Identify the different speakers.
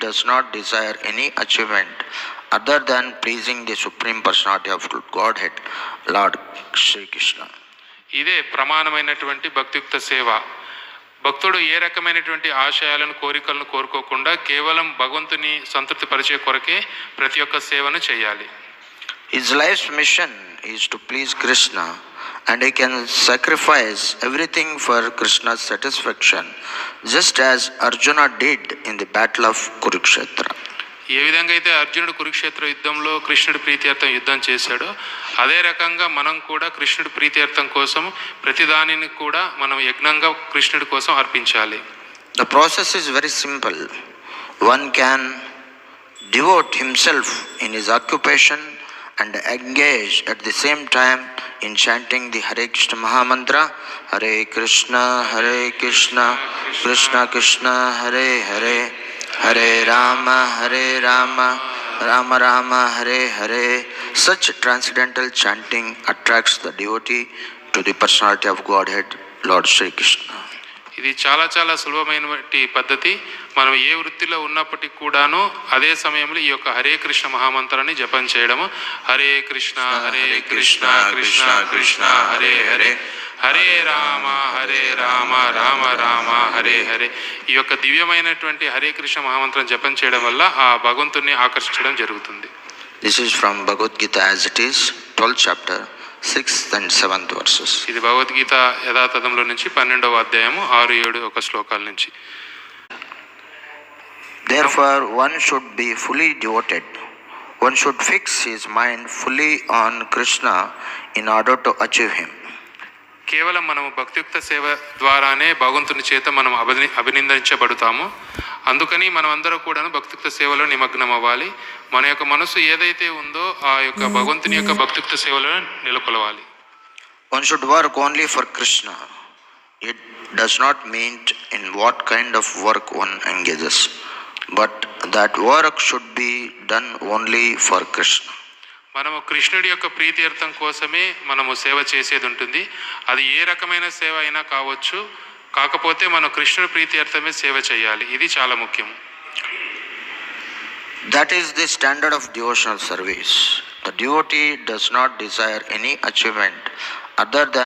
Speaker 1: does not desire any achievement other than pleasing the Supreme Personality of Godhead, Lord Shri Krishna.
Speaker 2: ఇదే ప్రమాణమైనటువంటి భక్తియుక్త సేవ. భక్తుడు ఏ రకమైనటువంటి ఆశయాలను కోరికలను కోరుకోకుండా కేవలం భగవంతుని సంతృప్తి పరిచే కొరకే ప్రతి ఒక్క సేవను చేయాలి.
Speaker 1: His life's mission is to please Krishna, and he can sacrifice everything for Krishna's satisfaction, just as Arjuna did in the battle of Kurukshetra.
Speaker 2: ఏ విధంగా అయితే అర్జునుడు కురుక్షేత్ర యుద్ధంలో కృష్ణుడి ప్రీత్యర్థం యుద్ధం చేశాడో అదే రకంగా మనం కూడా కృష్ణుడి ప్రీత్యర్థం కోసం ప్రతిదానిని కూడా మనం యజ్ఞంగా కృష్ణుడి కోసం అర్పించాలి.
Speaker 1: The process is very simple. One can devote himself in his occupation and engage at the same time in chanting the Hare Krishna Mahamantra, Hare Krishna, Krishna Krishna, Hare Hare, Hare Rama, Rama Rama, Hare Hare. Such transcendental chanting attracts the devotee to the personality of Godhead, Lord Shri Krishna.
Speaker 2: ఇది చాలా చాలా సులభమైనటువంటి పద్ధతి. మనం ఏ వృత్తిలో ఉన్నప్పటికీ కూడాను అదే సమయంలో ఈ యొక్క హరే కృష్ణ మహామంత్రాన్ని జపం చేయడము. హరే కృష్ణ కృష్ణ కృష్ణ హరే హరే, హరే రామ రామ రామ హరే హరే. ఈ యొక్క దివ్యమైనటువంటి హరే కృష్ణ మహామంత్రం జపం చేయడం వల్ల ఆ భగవంతుని ఆకర్షించడం జరుగుతుంది.
Speaker 1: This is from Bhagavad Gita as it is, 12th chapter, 6th and 7th verses.
Speaker 2: ఇది భగవద్గీత యథాతథంలో నుంచి 12వ అధ్యాయము 6-7 శ్లోకాల నుంచి.
Speaker 1: Therefore one should be fully devoted. One should fix his mind fully on Krishna in order to achieve him.
Speaker 2: కేవలం మనము భక్తియుక్త సేవ ద్వారానే భగవంతుని చేత మనం అభినందించబడతాము. అందుకని మనం అందరూ కూడా భక్తియుక్త సేవలో నిమగ్నం అవ్వాలి. మన యొక్క మనసు ఏదైతే ఉందో ఆ యొక్క భగవంతుని యొక్క భక్తియుక్త సేవలో నెలకొలవాలి.
Speaker 1: One should work only for Krishna. It does not mean in what kind of work one engages, but that work should be done only for Krishna.
Speaker 2: మనము కృష్ణుడి యొక్క ప్రీత్యర్థం కోసమే మనము సేవ చేసేది ఉంటుంది. అది ఏ రకమైన సేవ అయినా కావచ్చు, కాకపోతే మనం కృష్ణుడి ప్రీత్యర్థమే సేవ చేయాలి. ఇది చాలా ముఖ్యం.
Speaker 1: That is the standard of devotional service. The devotee does not desire any achievement other than